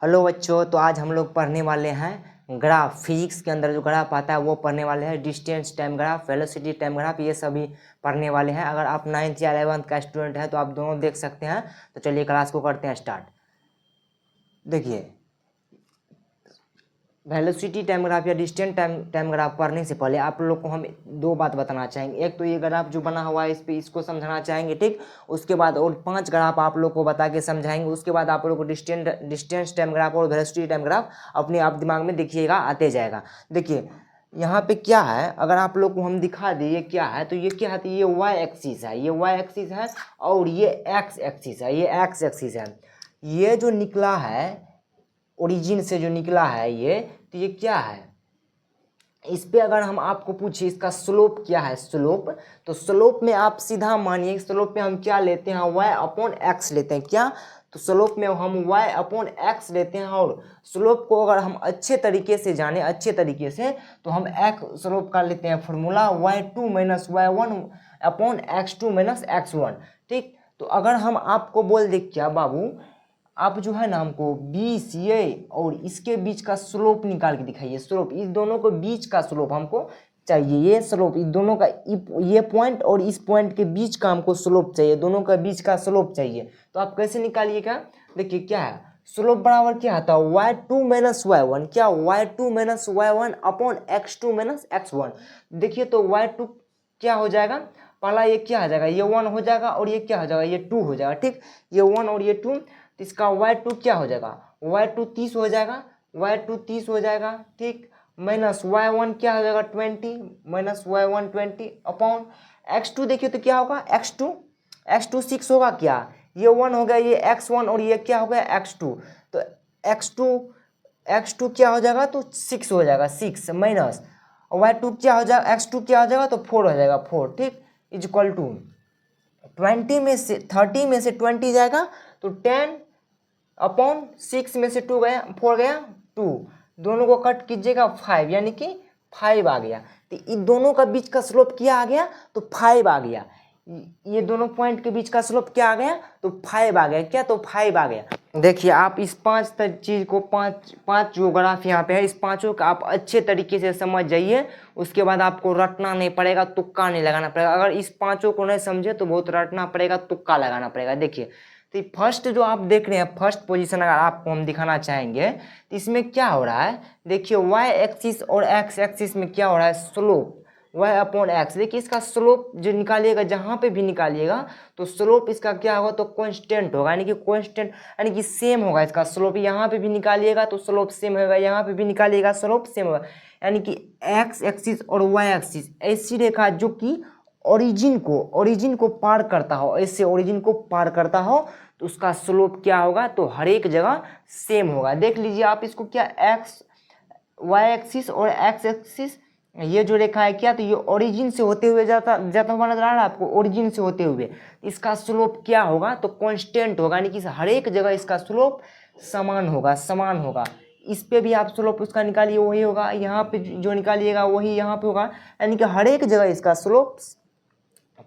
Hello बच्चों, तो आज हम लोग पढ़ने वाले हैं ग्राफ। फिजिक्स के अंदर जो ग्राफ आता है वो पढ़ने वाले हैं। Distance time graph, velocity time graph, ये सभी पढ़ने वाले हैं। अगर आप 9th या 11th का स्टूडेंट है तो आप दोनों देख सकते हैं। तो चलिए क्लास को करते हैं स्टार्ट। देखिए, वेलोसिटी टाइम ग्राफ या डिस्टेंस टाइम ग्राफ पढ़ने से पहले आप लोग को हम दो बात बताना चाहेंगे। एक तो ये ग्राफ जो बना हुआ है इस पे इसको समझाना चाहेंगे, ठीक। उसके बाद और 5 ग्राफ आप लोग को बता के समझाएंगे। उसके बाद आप लोग को डिस्टेंस टाइम ग्राफ और वेलोसिटी टाइम ग्राफ अपने आप दिमाग में देखिएगा, आते जाएगा। देखिए यहाँ पे क्या है, अगर आप लोग को हम दिखा दें ये क्या है, तो ये क्या है, तो ये वाई एक्सिस है, ये वाई एक्सिस है और ये एक्स एक्सिस है, ये एक्स एक्सिस है। ये जो निकला है ओरिजिन से जो निकला है ये, तो ये क्या है, इस पे अगर हम आपको पूछे इसका स्लोप क्या है, स्लोप, तो स्लोप में आप सीधा मानिए स्लोप में हम क्या लेते हैं, y अपॉन एक्स लेते हैं। क्या, तो स्लोप में हम y अपॉन एक्स लेते हैं। और स्लोप को अगर हम अच्छे तरीके से जाने, अच्छे तरीके से, तो हम एक्स स्लोप का लेते हैं formula y2 minus y1 upon x2 minus x1, ठीक। तो अगर हम आपको बोल दे क्या बाबू, आप जो है ना हमको BCA और इसके बीच का स्लोप निकाल के दिखाइए। स्लोप, इस दोनों के बीच का स्लोप हमको चाहिए। ये स्लोप, इस दोनों का, ये पॉइंट और इस पॉइंट के बीच का हमको स्लोप चाहिए, दोनों का बीच का स्लोप चाहिए। तो आप कैसे निकालिएगा, देखिए क्या है, स्लोप बराबर क्या आता है, y2 माइनस y1, क्या y2 minus y1 upon x2 minus x1। देखिए तो y2 क्या हो जाएगा, पहला ये क्या हो जाएगा, ये 1 हो जाएगा और ये क्या हो जाएगा, ये 2 हो जाएगा, ठीक। ये 1 और ये 2, तो इसका y2 क्या हो जाएगा, y2 30 हो जाएगा, y2 30 हो जाएगा, ठीक। माइनस y1 क्या हो जाएगा 20, माइनस y1 20 अपॉन x2। देखिए तो क्या होगा, x2 6 होगा, क्या ये 1 हो गया, ये x1 और ये क्या हो गया x2। तो x2 क्या हो जाएगा, तो 6 हो जाएगा, 6 माइनस y2 क्या हो जाएगा, x2 क्या हो जाएगा, तो 4 हो जाएगा, 4, ठीक। इज इक्वल टू 20 में से 30 में से 20 जाएगा तो 10 अपॉन 6 में से 2 गया, 4 गया 2, दोनों को कट कीजिएगा 5, यानी कि 5 आ गया। तो इन दोनों का बीच का स्लोप क्या आ गया, तो 5 आ गया। ये दोनों पॉइंट के बीच का स्लोप क्या आ गया, तो 5 आ गया, क्या, तो 5 आ गया। देखिए आप इस 5 चीज़ को, पांच जो ग्राफ यहाँ पे है, इस पांचों का आप अच्छे तरीके से समझ जाइए। उसके बाद आपको रटना नहीं पड़ेगा, तुक्का नहीं लगाना पड़ेगा। अगर इस पांचों को नहीं समझे तो बहुत रटना पड़ेगा, तुक्का लगाना पड़ेगा। देखिए तो फर्स्ट जो आप देख रहे हैं, फर्स्ट पोजीशन अगर आपको हम दिखाना चाहेंगे तो इसमें क्या हो रहा है, देखिए वाई एक्सिस और एक्स एक्सिस में क्या हो रहा है, स्लोप y अपॉन एक्स। देखिए इसका स्लोप जो निकालिएगा, जहाँ पे भी निकालिएगा तो स्लोप इसका क्या होगा, तो कांस्टेंट होगा, यानी कि कांस्टेंट यानी कि सेम होगा इसका स्लोप। यहाँ पे भी निकालिएगा तो स्लोप सेम होगा, यहाँ पे भी निकालिएगा स्लोप सेम होगा। यानी कि एक्स एक्सिस और वाई एक्सिस ऐसी रेखा जो कि ओरिजिन को पार करता हो, ऐसे ओरिजिन को पार करता हो, तो उसका स्लोप क्या होगा, तो हर एक जगह सेम होगा। देख लीजिए आप इसको, क्या एक्स वाई एक्सिस और एक्स एक्सिस, ये जो रेखा है क्या, तो ये ओरिजिन से होते हुए जाता हुआ नजर आ रहा है आपको, ओरिजिन से होते हुए। इसका स्लोप क्या होगा, तो कांस्टेंट होगा, यानी कि हर एक जगह इसका स्लोप समान होगा। इस पे भी आप स्लोप उसका निकालिए, वही होगा। यहाँ पे जो निकालिएगा वही यहाँ पे होगा, यानी कि हर एक जगह इसका स्लोप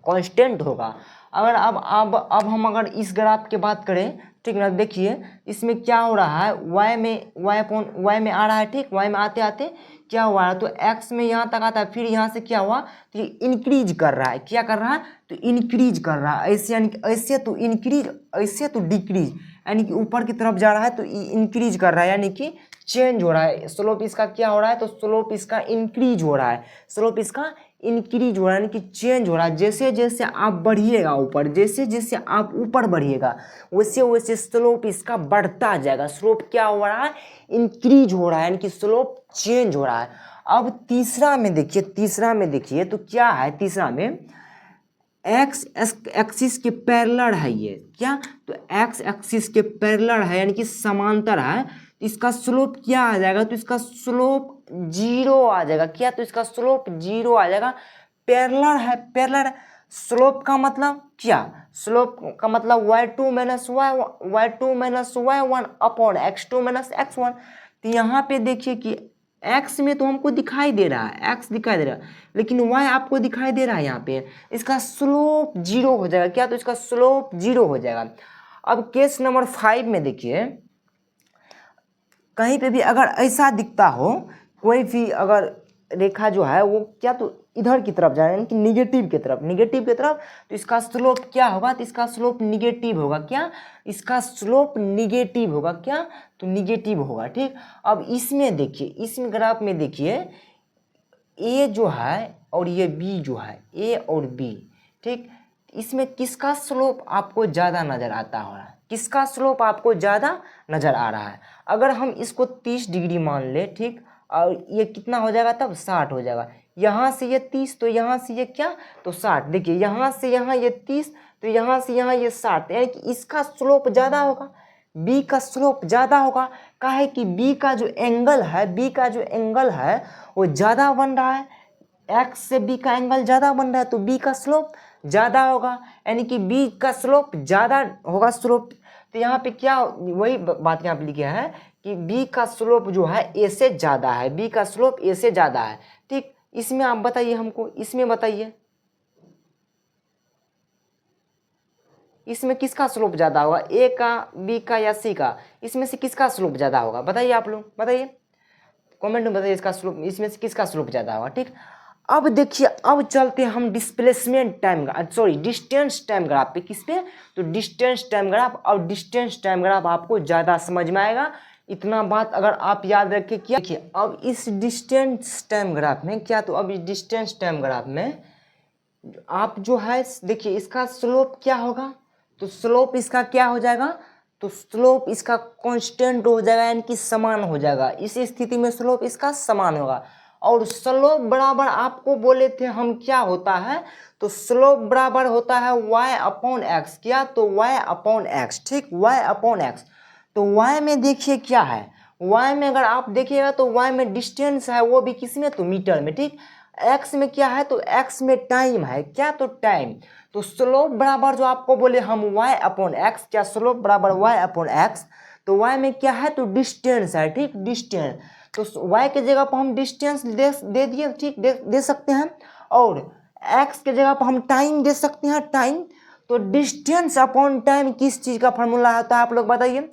कांस्टेंट होगा। अगर अब हम अगर इस ग्राफ की बात करें, ठीक ना, देखिए इसमें क्या हो रहा है, y में आ रहा है, ठीक। y में आते आते क्या हुआ है, तो x में यहाँ तक आता है, फिर यहाँ से क्या हुआ, तो ये इंक्रीज कर रहा है। क्या कर रहा है, तो इंक्रीज कर रहा है, ऐसे, यानी कि ऐसे तो इंक्रीज, ऐसे तो डिक्रीज, यानी कि ऊपर की तरफ जा रहा है तो इंक्रीज कर रहा है, यानी कि चेंज हो रहा है। स्लोप इसका क्या हो रहा है, तो स्लोप इसका इंक्रीज हो रहा है, स्लोप इसका इंक्रीज हो रहा है, यानी कि चेंज हो रहा है। जैसे जैसे आप बढ़िएगा ऊपर, जैसे जैसे आप ऊपर बढ़िएगा वैसे वैसे स्लोप इसका बढ़ता जाएगा। स्लोप क्या हो रहा है, इंक्रीज हो रहा है, यानी कि स्लोप चेंज हो रहा है। अब तीसरा में देखिए तो क्या है, तीसरा में एक्स एक्सिस के पैरेलल है ये, क्या, तो एक्स एक्सिस के पैरेलल है, यानी कि समांतर है। इसका स्लोप क्या आ जाएगा, तो इसका स्लोप 0 आ जाएगा, क्या, तो इसका स्लोप 0 आ जाएगा। पैरेलल है, पैरेलल स्लोप का मतलब क्या, स्लोप का मतलब y2 minus y1 upon x2 minus x1। तो यहाँ पे देखिए कि x में तो हमको दिखाई दे रहा है, x दिखाई दे रहा है, लेकिन y आपको दिखाई दे रहा है यहाँ पे, इसका स्लोप 0 हो जाएगा, क्या, तो इसका स्लोप 0 हो जाएगा। अब केस नंबर 5 में देखिए, कहीं पे भी अगर ऐसा दिखता हो, कोई भी अगर रेखा जो है वो क्या तो इधर की तरफ जा रहा है, यानी कि निगेटिव की तरफ, तो इसका स्लोप क्या होगा, तो इसका स्लोप निगेटिव होगा। क्या, इसका स्लोप निगेटिव होगा। क्या, तो निगेटिव होगा। ठीक, अब इसमें देखिए, इसमें ग्राफ में देखिए, ए जो है और ये बी जो है, ए और बी, ठीक, इसमें किसका स्लोप आपको ज़्यादा नज़र आता हो रहा है, किसका स्लोप आपको ज़्यादा नज़र आ रहा है। अगर हम इसको 30 डिग्री मान ले, ठीक, और ये कितना हो जाएगा, तब 60 हो जाएगा। यहाँ से ये 30, तो यहाँ से ये क्या, तो 60। देखिए यहाँ से यहाँ ये 30, तो यहाँ से यहाँ ये 60, यानी कि इसका स्लोप ज़्यादा होगा, बी का स्लोप ज़्यादा होगा। काहे कि बी का जो एंगल है, वो ज़्यादा बन रहा है, एक्स से बी का एंगल ज़्यादा बन रहा है, तो बी का स्लोप ज़्यादा होगा, यानी कि बी का स्लोप ज़्यादा होगा स्लोप। तो यहाँ पे क्या, वही बात यहाँ पे लिखा है कि बी का स्लोप जो है ए से ज़्यादा है, बी का स्लोप ए से ज़्यादा है। ठीक, इसमें आप बताइए हमको, इसमें बताइए, इसमें किसका स्लोप ज़्यादा होगा, ए का, बी का या सी का, इसमें से किसका स्लोप ज़्यादा होगा, बताइए आप लोग, बताइए कमेंट में बताइए, इसका स्लोप, इसमें से किसका स्लोप ज़्यादा होगा। ठीक, अब देखिए, अब चलते हैं हम displacement time, sorry distance time graph पे। किस पे, तो डिस्टेंस टाइम ग्राफ। और डिस्टेंस टाइम ग्राफ आपको ज़्यादा समझ में आएगा, इतना बात अगर आप याद रखें। क्या, देखिए अब इस डिस्टेंस टाइम ग्राफ में क्या, तो अब इस डिस्टेंस टाइम ग्राफ में आप जो है देखिए, इसका स्लोप क्या होगा, तो स्लोप इसका क्या हो जाएगा, तो स्लोप इसका कांस्टेंट हो जाएगा, यानी कि समान हो जाएगा। इस स्थिति में स्लोप इसका समान होगा। और स्लोप बराबर आपको बोले थे हम, क्या होता है, तो स्लोप बराबर होता है y अपॉन एक्स। क्या, तो y अपॉन एक्स। ठीक, y अपॉन एक्स। तो y में देखिए क्या है, y में अगर आप देखिएगा तो y में डिस्टेंस है, वो भी किस में, तो मीटर में। ठीक, x में क्या है, तो x में टाइम है। क्या, तो टाइम। तो स्लोप बराबर जो आपको बोले हम y अपॉन एक्स, क्या स्लोप बराबर y अपॉन एक्स, तो y में क्या है, तो डिस्टेंस है। ठीक, डिस्टेंस, तो y के जगह पर हम डिस्टेंस दे दिए, ठीक, दे सकते हैं। और x के जगह पर हम टाइम दे सकते हैं, टाइम। तो डिस्टेंस अपॉन टाइम किस चीज़ का फार्मूला होता है, आप लोग बताइए।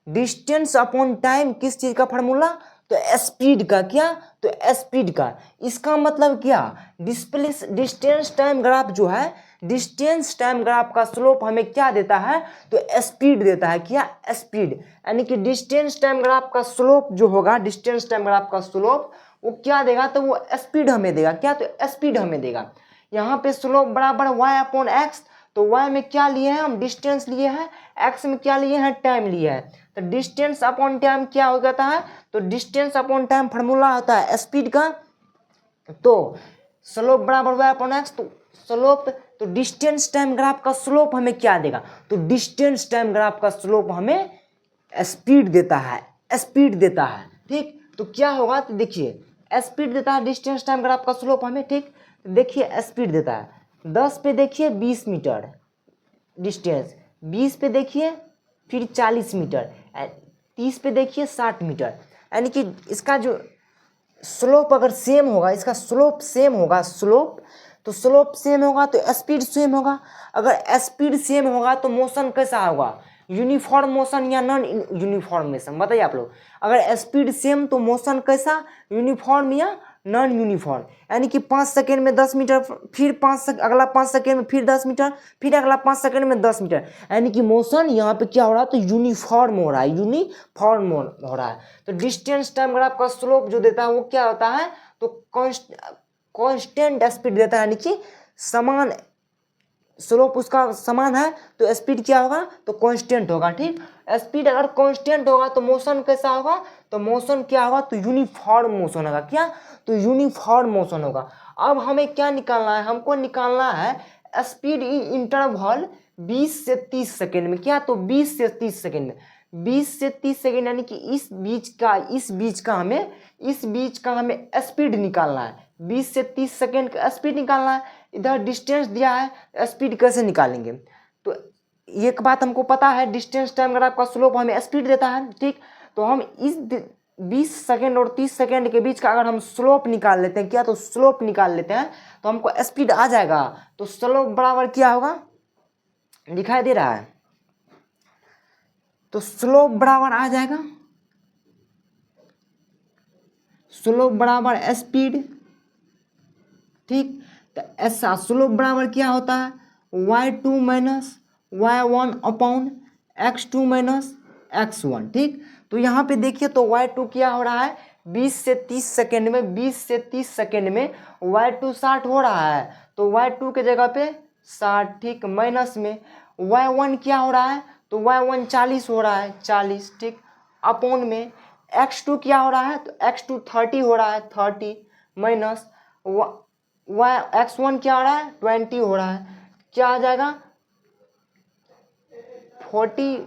डिस्टेंस अपॉन टाइम किस चीज़ का फार्मूला, तो स्पीड का। क्या, तो स्पीड का। इसका मतलब क्या, डिस्टेंस टाइम ग्राफ जो है, डिस्टेंस टाइम ग्राफ का स्लोप हमें क्या देता है, तो स्पीड देता है। क्या, स्पीड, यानी कि डिस्टेंस टाइम ग्राफ का स्लोप जो होगा, डिस्टेंस टाइम ग्राफ का स्लोप वो क्या देगा, तो वो स्पीड हमें देगा। क्या, तो स्पीड हमें देगा। यहाँ पे स्लोप बराबर y अपॉन एक्स, तो y में क्या लिए हैं हम, डिस्टेंस लिए हैं, x में क्या लिए हैं, टाइम लिए हैं। तो डिस्टेंस अपॉन टाइम क्या हो जाता है, तो डिस्टेंस अपॉन टाइम फार्मूला होता है स्पीड का। तो स्लोप बराबर y अपॉन एक्स, तो स्लोप, तो डिस्टेंस टाइम ग्राफ का स्लोप हमें क्या देगा, तो डिस्टेंस टाइम ग्राफ का स्लोप हमें स्पीड देता है, स्पीड देता है। ठीक, तो क्या होगा, तो देखिए स्पीड देता है डिस्टेंस टाइम ग्राफ का स्लोप हमें। ठीक, तो देखिए स्पीड देता है 10 पे देखिए 20 मीटर डिस्टेंस, 20 पे देखिए फिर 40 मीटर, 30 पे देखिए 60 मीटर, यानी कि इसका जो स्लोप अगर सेम होगा, इसका स्लोप सेम होगा, स्लोप, तो स्लोप सेम होगा तो स्पीड सेम होगा। अगर स्पीड सेम होगा तो मोशन कैसा होगा, यूनिफॉर्म मोशन या नॉन यूनिफॉर्म मोशन, बताइए आप लोग। अगर स्पीड सेम तो मोशन कैसा, यूनिफॉर्म या नॉन यूनिफॉर्म, यानी कि 5 सेकेंड में 10 मीटर, फिर अगला 5 सेकेंड में फिर 10 मीटर, फिर अगला 5 सेकेंड में 10 मीटर, यानी कि मोशन यहाँ पे क्या हो रहा है, तो यूनिफॉर्म हो रहा है, यूनिफॉर्म हो रहा है। तो डिस्टेंस टाइम ग्राफ का स्लोप जो देता है वो क्या होता है, तो कांस्टेंट स्पीड देता है, यानी कि समान स्लोप उसका समान है, तो स्पीड क्या होगा, तो कांस्टेंट होगा। ठीक, स्पीड अगर कांस्टेंट होगा तो मोशन कैसा होगा, तो मोशन क्या होगा, तो यूनिफॉर्म मोशन होगा। क्या, तो यूनिफॉर्म मोशन होगा। अब हमें क्या निकालना है, हमको निकालना है स्पीड इन इंटरवल 20 से 30 सेकेंड में। क्या, तो 20 से 30 सेकेंड में, 20 से 30 सेकेंड, यानी कि इस बीच का हमें स्पीड निकालना है। 20 से 30 सेकेंड का स्पीड निकालना है। इधर डिस्टेंस दिया है, स्पीड कैसे निकालेंगे, तो एक बात हमको पता है, डिस्टेंस टाइम ग्राफ का स्लोप हमें स्पीड देता है। ठीक, तो हम इस 20 सेकेंड और 30 सेकेंड के बीच का अगर हम स्लोप निकाल लेते हैं, क्या, तो स्लोप निकाल लेते हैं, तो हमको स्पीड आ जाएगा। तो स्लोप बराबर क्या होगा, दिखाई दे रहा है, तो स्लोप बराबर आ जाएगा स्लोप बराबर स्पीड, ठीक। तो ऐसा स्लोप बराबर क्या होता है, y2 minus y1 upon x2 minus x1, ठीक। तो यहाँ पे देखिए तो y2 क्या हो रहा है 20 से 30 सेकेंड में, 20 से 30 सेकेंड में y2 60 हो रहा है, तो y2 के जगह पे 60, ठीक। माइनस में y1 क्या हो रहा है, तो y1 40 हो रहा है, 40, ठीक। अपॉन में x2 क्या हो रहा है, तो x2 30 हो रहा है, 30, माइनस x1 क्या हो रहा है 20 हो रहा है, क्या आ जाएगा 40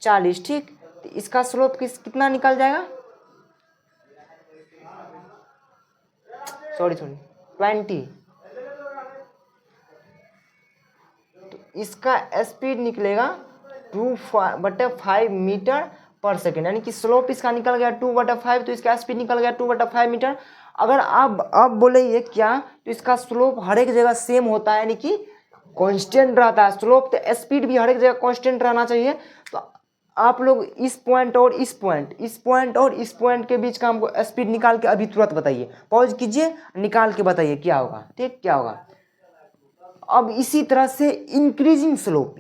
40, ठीक। तो इसका स्लोप कितना निकल जाएगा, सॉरी 20। तो इसका स्पीड निकलेगा 2/5 मीटर पर सेकेंड, यानी कि स्लोप इसका निकल गया 2/5, तो इसका स्पीड निकल गया 2/5 मीटर। अगर आप अब बोले ये क्या, तो इसका स्लोप हर एक जगह सेम होता है, यानी कि कांस्टेंट रहता है स्लोप, तो स्पीड भी हर एक जगह कांस्टेंट रहना चाहिए। तो आप लोग इस पॉइंट और इस पॉइंट, इस पॉइंट और इस पॉइंट के बीच का हमको स्पीड निकाल के अभी तुरंत बताइए, पॉज कीजिए, निकाल के बताइए क्या होगा, ठीक, क्या होगा। अब इसी तरह से इंक्रीजिंग स्लोप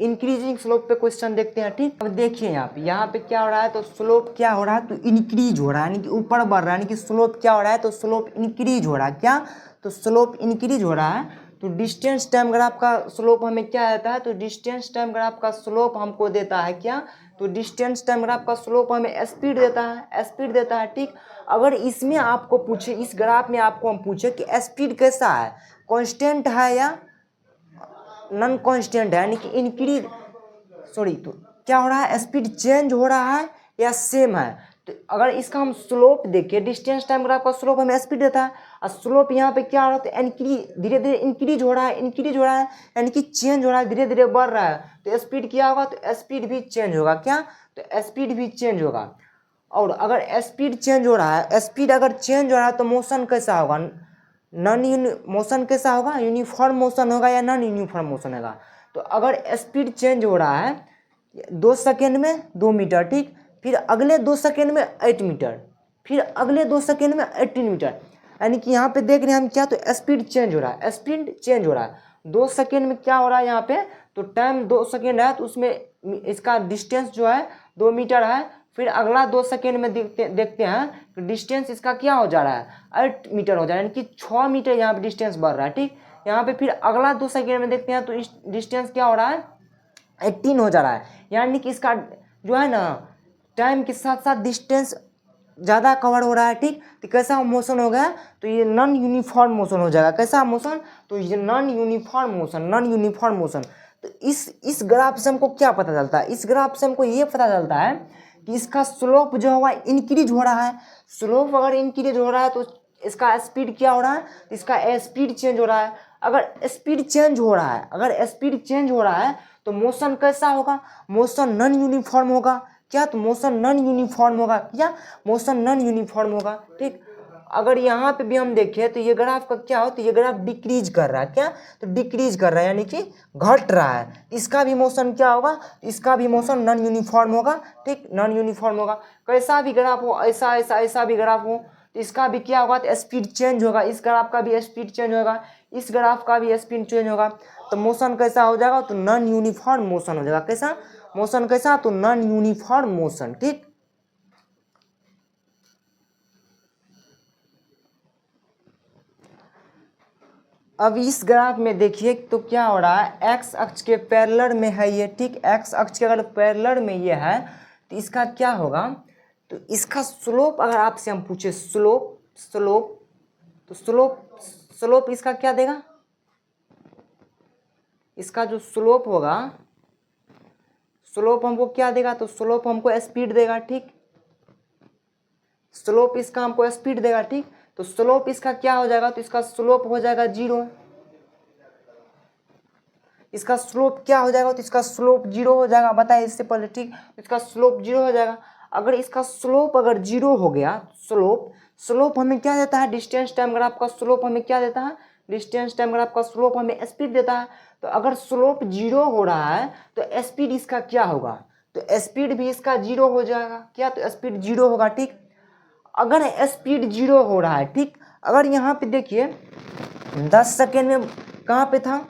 पे क्वेश्चन देखते हैं, ठीक। अब देखिए यहाँ पे क्या हो रहा है, तो स्लोप क्या हो रहा है, तो इंक्रीज हो रहा है, यानी कि ऊपर बढ़ रहा है, यानी कि स्लोप क्या हो रहा है, तो स्लोप इंक्रीज हो रहा है, क्या, तो स्लोप इंक्रीज हो रहा है। तो डिस्टेंस टाइम ग्राफ का स्लोप हमें क्या देता है, तो डिस्टेंस टाइम ग्राफ का स्लोप हमको देता है क्या, तो डिस्टेंस टाइम ग्राफ का स्लोप हमें स्पीड देता है, ठीक। अगर इसमें आपको पूछे, इस ग्राफ में आपको हम पूछे कि स्पीड कैसा है, कांस्टेंट है या नॉन कांस्टेंट है, यानी कि इंक्रीज, सॉरी, तो क्या हो रहा है, स्पीड चेंज हो रहा है या सेम है। तो अगर इसका हम स्लोप देखिए, डिस्टेंस टाइम ग्राफ का स्लोप हमें स्पीड देता है, और स्लोप यहाँ पे क्या हो रहा है, तो इंक्रीज, धीरे धीरे इंक्रीज हो रहा है, यानी कि चेंज हो रहा है, धीरे धीरे बढ़ रहा है। तो स्पीड क्या होगा, तो स्पीड भी चेंज होगा, क्या, तो स्पीड भी चेंज होगा। और अगर स्पीड चेंज हो रहा है, स्पीड अगर चेंज हो रहा है, तो मोशन कैसा होगा, मोशन कैसा होगा, यूनिफॉर्म मोशन होगा या नॉन यूनिफॉर्म मोशन होगा। तो अगर स्पीड चेंज हो रहा है 2 सेकेंड में 2 मीटर, ठीक, फिर अगले 2 सेकेंड में 8 मीटर, फिर अगले 2 सेकेंड में 18 मीटर, यानी कि यहाँ पे देख रहे हैं हम क्या, तो स्पीड चेंज हो रहा है, 2 सेकेंड में क्या हो रहा है यहाँ पे, तो टाइम 2 सेकेंड है, तो उसमें इसका डिस्टेंस जो है 2 मीटर है, फिर अगला 2 सेकेंड में देखते हैं कि डिस्टेंस इसका क्या हो जा रहा है, 8 मीटर हो जा रहा है, यानी कि 6 मीटर यहाँ पे डिस्टेंस बढ़ रहा है, ठीक। यहाँ पे फिर अगला 2 सेकेंड में देखते हैं तो इस डिस्टेंस क्या हो रहा है 18 हो जा रहा है, यानी कि इसका जो है ना टाइम के साथ साथ डिस्टेंस ज़्यादा कवर हो रहा है, ठीक। तो कैसा मोशन हो गया, तो ये नॉन यूनिफॉर्म मोशन हो जाएगा, कैसा मोशन, तो ये नॉन यूनिफॉर्म मोशन। तो इस ग्राफ से हमको क्या पता चलता है, इस ग्राफ से हमको ये पता चलता है कि इसका स्लोप जो होगा इंक्रीज हो रहा है। स्लोप अगर इंक्रीज हो रहा है तो इसका स्पीड क्या हो रहा है, इसका स्पीड चेंज हो रहा है। अगर स्पीड चेंज हो रहा है तो मोशन कैसा होगा, मोशन नॉन यूनिफॉर्म होगा, क्या, तो मोशन नॉन यूनिफॉर्म होगा, क्या, मोशन नॉन यूनिफॉर्म होगा, ठीक। अगर यहाँ पे भी हम देखें तो ये ग्राफ का क्या हो, तो ये ग्राफ डिक्रीज कर रहा है, क्या, तो डिक्रीज कर रहा है, यानी कि घट रहा है। इसका भी मोशन क्या होगा, इसका भी मोशन नॉन यूनिफॉर्म होगा, ठीक, नॉन यूनिफॉर्म होगा। कैसा भी ग्राफ हो, ऐसा भी ग्राफ हो, तो इसका भी क्या होगा, तो स्पीड चेंज होगा, इस ग्राफ का भी स्पीड चेंज होगा, इस ग्राफ का भी स्पीड चेंज होगा। तो मोशन कैसा हो जाएगा, तो नॉन यूनिफॉर्म मोशन हो जाएगा, कैसा मोशन, कैसा, तो नॉन यूनिफॉर्म मोशन, ठीक। अब इस ग्राफ में देखिए तो क्या हो रहा है, एक्स अक्ष के पैरेलल में है ये, ठीक। एक्स अक्ष के अगर पैरेलल में ये है तो इसका क्या होगा, तो इसका स्लोप अगर आपसे हम पूछे तो स्लोप इसका क्या देगा, इसका जो स्लोप होगा, स्लोप हमको क्या देगा, तो स्लोप हमको स्पीड देगा, ठीक। स्लोप इसका हमको स्पीड देगा, ठीक। तो स्लोप इसका क्या हो जाएगा, तो इसका स्लोप हो जाएगा 0। इसका स्लोप क्या हो जाएगा, तो इसका स्लोप 0 हो जाएगा, बताइए इससे पहले, ठीक। इसका स्लोप 0 हो जाएगा। अगर इसका स्लोप अगर 0 हो गया, स्लोप हमें क्या देता है, डिस्टेंस टाइम ग्राफ का स्लोप हमें क्या देता है, डिस्टेंस टाइम ग्राफ का स्लोप हमें स्पीड देता है। तो अगर स्लोप 0 हो रहा है तो स्पीड इसका क्या होगा, तो स्पीड भी इसका 0 हो जाएगा, क्या, तो स्पीड 0 होगा, ठीक। अगर स्पीड 0 हो रहा है, ठीक, अगर यहाँ पे देखिए 10 सेकेंड में कहाँ पे था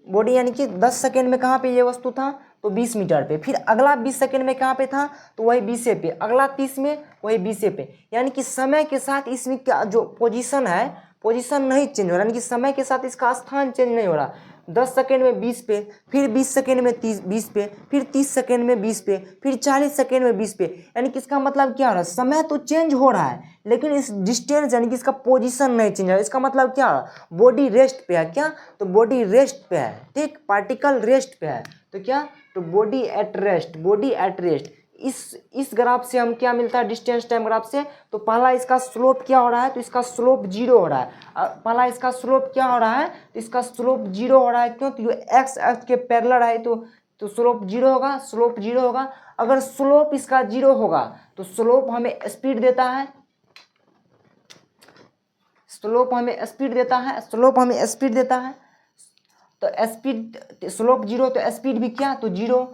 बॉडी, यानी कि 10 सेकेंड में कहाँ पे ये वस्तु था, तो 20 मीटर पे, फिर अगला 20 सेकेंड में कहाँ पे था, तो वही 20 पे, अगला 30 में वही 20 पे, यानी कि समय के साथ इसमें क्या जो पोजीशन है, पोजीशन नहीं चेंज हो रहा, यानी कि समय के साथ इसका स्थान चेंज नहीं हो रहा। 10 सेकेंड में 20 पे, फिर 20 सेकेंड में 20 पे, फिर 30 सेकेंड में 20 पे, फिर 40 सेकेंड में 20 पे, यानी कि इसका मतलब क्या हो रहा है, समय तो चेंज हो रहा है लेकिन इस डिस्टेंस यानी कि इसका पोजीशन नहीं चेंज हो रहा है। इसका मतलब क्या हो रहा है, बॉडी रेस्ट पे है, क्या, तो बॉडी रेस्ट पे है, ठीक, पार्टिकल रेस्ट पे है, तो क्या, तो body at rest, body at rest. इस ग्राफ से हम क्या मिलता है, डिस्टेंस टाइम ग्राफ से, तो पहला इसका स्लोप क्या हो रहा है, तो इसका स्लोप 0 हो रहा है। पहला इसका स्लोप क्या हो रहा है, तो इसका स्लोप 0 हो रहा है, क्यों, तो ये एक्स एक्स के पैरेलल है, तो स्लोप 0 होगा, स्लोप 0 होगा। अगर स्लोप इसका 0 होगा तो स्लोप हमें स्पीड देता है, स्लोप हमें स्पीड देता है, स्लोप हमें स्पीड देता है, तो स्पीड स्लोप 0 तो स्पीड भी क्या, तो 0।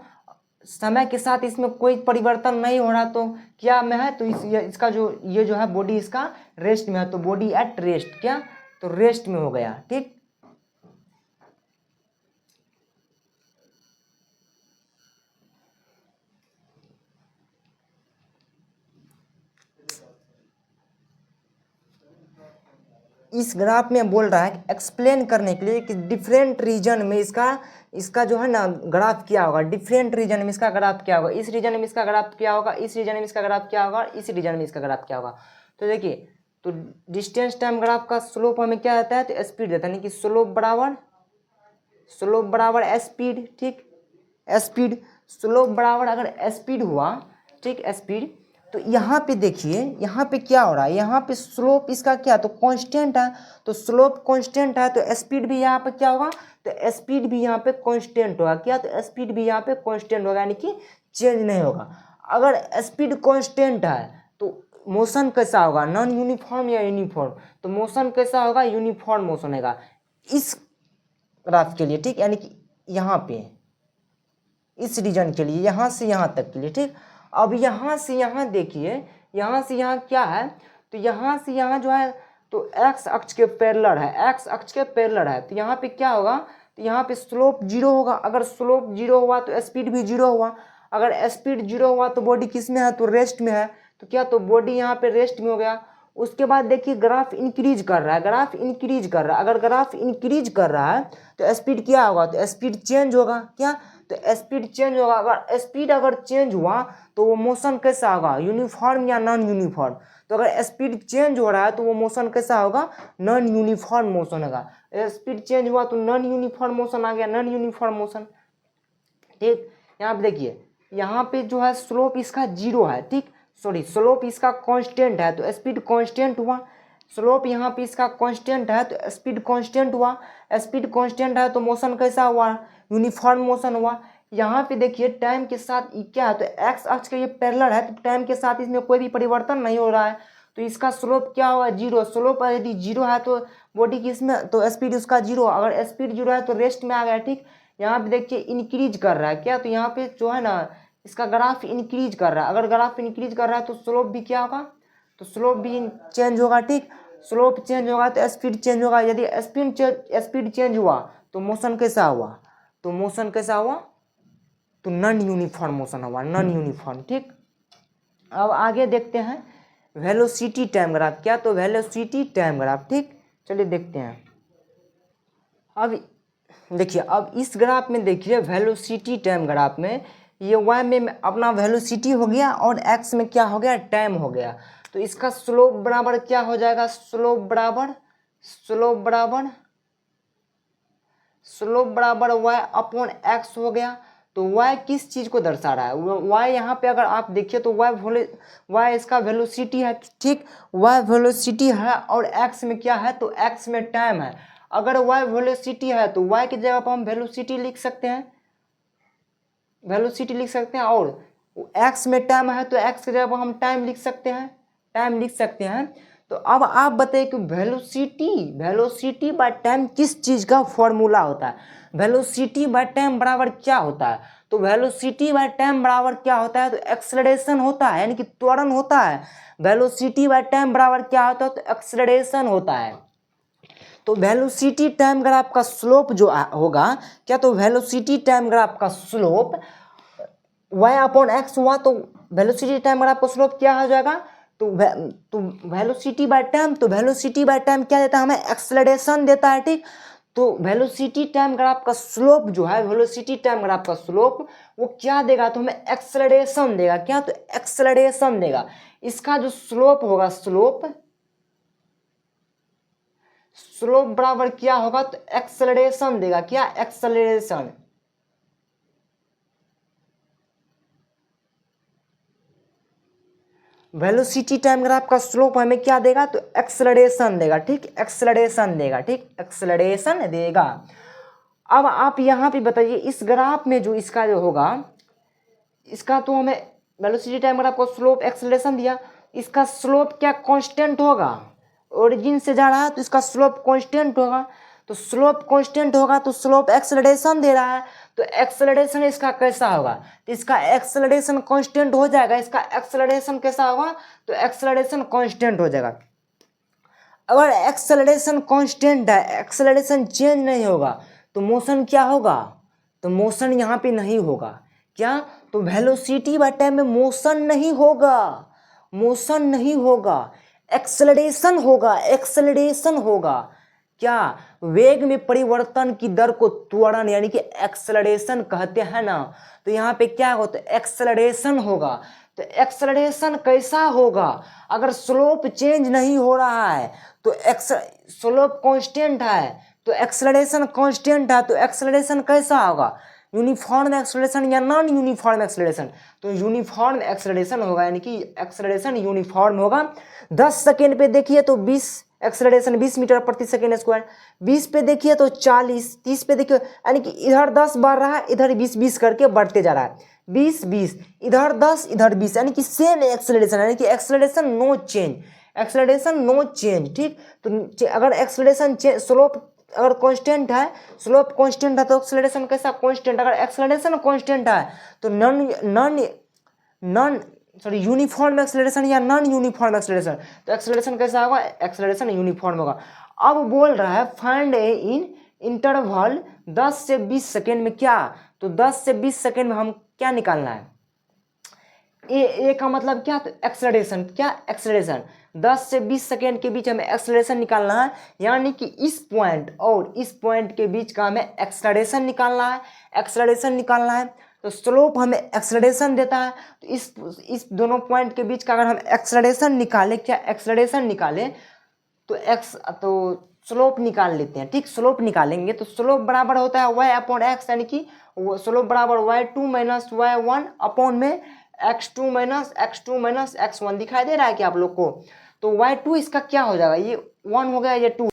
समय के साथ इसमें कोई परिवर्तन नहीं हो रहा, तो क्या में है, तो इसका जो ये जो है बॉडी इसका रेस्ट में है, तो बॉडी एट रेस्ट, क्या, तो रेस्ट में हो गया, ठीक। इस ग्राफ में बोल रहा है एक्सप्लेन करने के लिए कि डिफरेंट रीजन में इसका जो है ना ग्राफ क्या होगा, डिफरेंट रीजन में इसका ग्राफ क्या होगा, इस रीजन में इसका ग्राफ क्या होगा, इस रीजन में इसका ग्राफ क्या होगा, इस रीजन में इसका ग्राफ क्या होगा। तो देखिए, तो डिस्टेंस टाइम ग्राफ का स्लोप हमें क्या देता है, तो स्पीड देता है, यानी कि स्लोप बराबर स्पीड, ठीक, स्पीड, स्लोप बराबर अगर स्पीड हुआ, ठीक, स्पीड, तो यहाँ पे देखिए यहाँ पे क्या हो रहा है, यहाँ पे स्लोप इसका क्या, तो कांस्टेंट है, तो स्लोप कांस्टेंट है, तो स्पीड भी यहाँ पे क्या होगा, तो स्पीड भी यहाँ पे कांस्टेंट होगा, क्या, तो स्पीड भी यहाँ पे कांस्टेंट होगा, यानी कि चेंज नहीं होगा। अगर स्पीड कांस्टेंट है तो मोशन कैसा होगा, नॉन यूनिफॉर्म या यूनिफॉर्म, तो मोशन कैसा होगा, यूनिफॉर्म मोशन होगा इस ग्राफ के लिए, ठीक, यानी कि यहाँ पे इस रीजन के लिए, यहाँ से यहाँ तक के लिए, ठीक। अब यहाँ से यहाँ देखिए, यहाँ से यहाँ क्या है, तो यहाँ से यहाँ जो है तो एक्स अक्ष के पैरेलल है, एक्स अक्ष के पैरेलल है, तो यहाँ पे क्या होगा, तो यहाँ पे स्लोप 0 होगा। अगर स्लोप 0 हुआ तो स्पीड भी 0 हुआ, अगर स्पीड 0 हुआ तो बॉडी किस में है, तो रेस्ट में है, तो क्या, तो बॉडी यहाँ पे रेस्ट में हो गया। उसके बाद देखिए ग्राफ इंक्रीज कर रहा है, ग्राफ इंक्रीज कर रहा है, अगर ग्राफ इंक्रीज कर रहा है तो स्पीड क्या होगा, तो स्पीड चेंज होगा, क्या, तो स्पीड चेंज होगा। अगर स्पीड चेंज हुआ तो वो मोशन कैसा होगा, यूनिफॉर्म या नॉन यूनिफॉर्म, तो अगर स्पीड चेंज हो रहा है तो वो मोशन कैसा होगा, नॉन यूनिफॉर्म मोशन होगा। स्पीड चेंज हुआ तो नॉन यूनिफॉर्म मोशन आ गया, नॉन यूनिफॉर्म मोशन, ठीक। यहाँ पे देखिए, यहाँ पे जो है स्लोप इसका 0 है, ठीक, सॉरी स्लोप इसका कांस्टेंट है, तो स्पीड कांस्टेंट हुआ। स्लोप यहाँ पे इसका कांस्टेंट है तो स्पीड कांस्टेंट हुआ, स्पीड कांस्टेंट है तो मोशन कैसा हुआ, यूनिफॉर्म मोशन हुआ। यहाँ पे देखिए टाइम के साथ क्या है, तो एक्स अक्ष के ये पैरेलल है, तो टाइम के साथ इसमें कोई भी परिवर्तन नहीं हो रहा है, तो इसका स्लोप क्या होगा, 0। स्लोप यदि 0 है तो बॉडी किस में, तो स्पीड उसका 0, अगर स्पीड 0 है तो रेस्ट में आ गया, ठीक। यहाँ पे देखिए इंक्रीज कर रहा है, क्या, तो यहाँ पे जो है ना इसका ग्राफ इंक्रीज कर रहा है, अगर ग्राफ इंक्रीज कर रहा है तो स्लोप भी क्या होगा, तो स्लोप भी चेंज होगा, ठीक। स्लोप चेंज होगा तो स्पीड चेंज होगा, यदि स्पीड चेंज हुआ तो मोशन कैसा हुआ, तो मोशन कैसा हुआ, तो नॉन यूनिफॉर्म मोशन हुआ, नॉन यूनिफॉर्म, ठीक। अब आगे देखते हैं वेलोसिटी टाइम ग्राफ, क्या, तो वेलोसिटी टाइम ग्राफ, ठीक, चलिए देखते हैं। अब देखिए, अब इस ग्राफ में देखिए वेलोसिटी टाइम ग्राफ में ये वाई में अपना वेलोसिटी हो गया और एक्स में क्या हो गया, टाइम हो गया, तो इसका स्लोप बराबर क्या हो जाएगा, स्लोप बराबर वाई अपॉन एक्स हो गया। तो वाई किस चीज़ को दर्शा रहा है, वाई यहाँ पे अगर आप देखिए तो वाई इसका वेलोसिटी है, ठीक, वाई वेलोसिटी है और एक्स में क्या है, तो एक्स में टाइम है। अगर वाई वेलोसिटी है तो वाई की जगह पर हम वेलोसिटी लिख सकते हैं, और एक्स में टाइम है तो एक्स की जगह पर हम टाइम लिख सकते हैं, तो अब आप बताइए कि वेलोसिटी बाय टाइम किस चीज़ का फॉर्मूला होता है, वेलोसिटी बाय टाइम बराबर क्या होता है, तो वेलोसिटी बाय टाइम बराबर क्या होता है, तो एक्सेलरेशन होता है, यानी कि त्वरण होता है। वेलोसिटी बाय टाइम बराबर क्या होता है, तो एक्सेलरेशन होता है। तो वेलोसिटी टाइम ग्राफ का स्लोप जो होगा क्या, तो वेलोसिटी टाइम ग्राफ का स्लोप y/x हुआ, तो वेलोसिटी टाइम ग्राफ का स्लोप क्या हो जाएगा, तो वेलोसिटी बाय टाइम, तो वेलोसिटी बाय टाइम क्या देता है हमें, एक्सेलरेशन देता है, ठीक। तो वेलोसिटी टाइम ग्राफ का स्लोप जो है, वेलोसिटी टाइम ग्राफ का स्लोप वो क्या देगा, तो हमें एक्सेलरेशन देगा, क्या, तो एक्सेलरेशन देगा। इसका जो स्लोप होगा, स्लोप बराबर क्या होगा, तो एक्सेलरेशन देगा, क्या, एक्सेलरेशन। वेलोसिटी टाइम ग्राफ का स्लोप हमें क्या देगा, तो एक्सेलरेशन देगा, ठीक, एक्सेलरेशन देगा, ठीक, एक्सेलरेशन देगा। अब आप यहाँ पे बताइए इस ग्राफ में जो इसका जो होगा, इसका तो हमें वेलोसिटी टाइम ग्राफ का स्लोप एक्सेलरेशन दिया, इसका स्लोप क्या कांस्टेंट होगा, ओरिजिन से जा रहा है तो इसका स्लोप कांस्टेंट होगा, तो स्लोप कांस्टेंट होगा तो स्लोप एक्सेलरेशन दे रहा है, तो एक्सेलरेशन इसका कैसा होगा, तो इसका एक्सेलरेशन कांस्टेंट हो जाएगा, इसका एक्सेलरेशन कैसा होगा, तो एक्सेलरेशन कांस्टेंट हो जाएगा। अगर एक्सेलरेशन कांस्टेंट है, एक्सेलरेशन चेंज नहीं होगा, तो मोशन क्या होगा, तो मोशन यहाँ पे नहीं होगा, क्या, तो वेलोसिटी बाय टाइम में मोशन नहीं होगा, मोशन नहीं होगा, एक्सेलरेशन होगा, एक्सेलरेशन होगा। क्या, वेग में परिवर्तन की दर को त्वरण यानी कि एक्सेलरेशन कहते हैं ना, तो यहाँ पे क्या होता है, एक्सेलरेशन होगा। तो एक्सेलरेशन कैसा होगा, अगर स्लोप चेंज नहीं हो रहा है, तो स्लोप कांस्टेंट है, तो एक्सेलरेशन कांस्टेंट है, तो एक्सेलरेशन कैसा होगा, यूनिफॉर्म एक्सेलरेशन या नॉन यूनिफॉर्म एक्सेलरेशन, तो यूनिफॉर्म एक्सेलरेशन होगा, यानी कि एक्सेलरेशन यूनिफॉर्म होगा। 10 सेकेंड पे देखिए तो 20 एक्सेलरेशन 20 मीटर प्रति सेकेंड स्क्वायर, 20 पे देखिए तो 40, 30 पे देखिए, यानी कि इधर 10 बढ़ रहा है, इधर 20 करके बढ़ते जा रहा है, 20 इधर 10 इधर 20, यानी कि सेम एक्सेलरेशन, यानी कि acceleration no change, acceleration no change, ठीक। तो अगर एक्सेलरेशन स्लोप अगर कांस्टेंट है, स्लोप कांस्टेंट है तो एक्सेलरेशन कैसा, कांस्टेंट। अगर एक्सेलरेशन कांस्टेंट है तो नॉन सॉरी यूनिफॉर्म एक्सेलरेशन या नॉन यूनिफॉर्म एक्सेलरेशन, तो एक्सेलरेशन कैसा होगा, एक्सेलरेशन यूनिफॉर्म होगा। अब बोल रहा है फाइंड इन इंटरवल 10 से 20 सेकेंड में, क्या, तो 10 से 20 सेकेंड में हम क्या निकालना है, ए का मतलब क्या, तो एक्सेलरेशन, क्या, एक्सेलरेशन। 10 से 20 सेकेंड के बीच हमें एक्सेलरेशन निकालना है, यानी कि इस पॉइंट और इस पॉइंट के बीच का हमें एक्सेलरेशन निकालना है, एक्सेलरेशन निकालना है। तो स्लोप हमें एक्सेलरेशन देता है, तो इस दोनों पॉइंट के बीच का अगर हम एक्सेलरेशन निकालें, क्या, एक्सेलरेशन निकालें, तो स्लोप निकाल लेते हैं, ठीक। स्लोप निकालेंगे तो स्लोप बराबर होता है y/x, यानी कि स्लोप बराबर y2 - y1 अपॉन में x2 - x1 दिखाई दे रहा है कि आप लोग को, तो y2 इसका क्या हो जाएगा, ये 1 हो गया, ये 2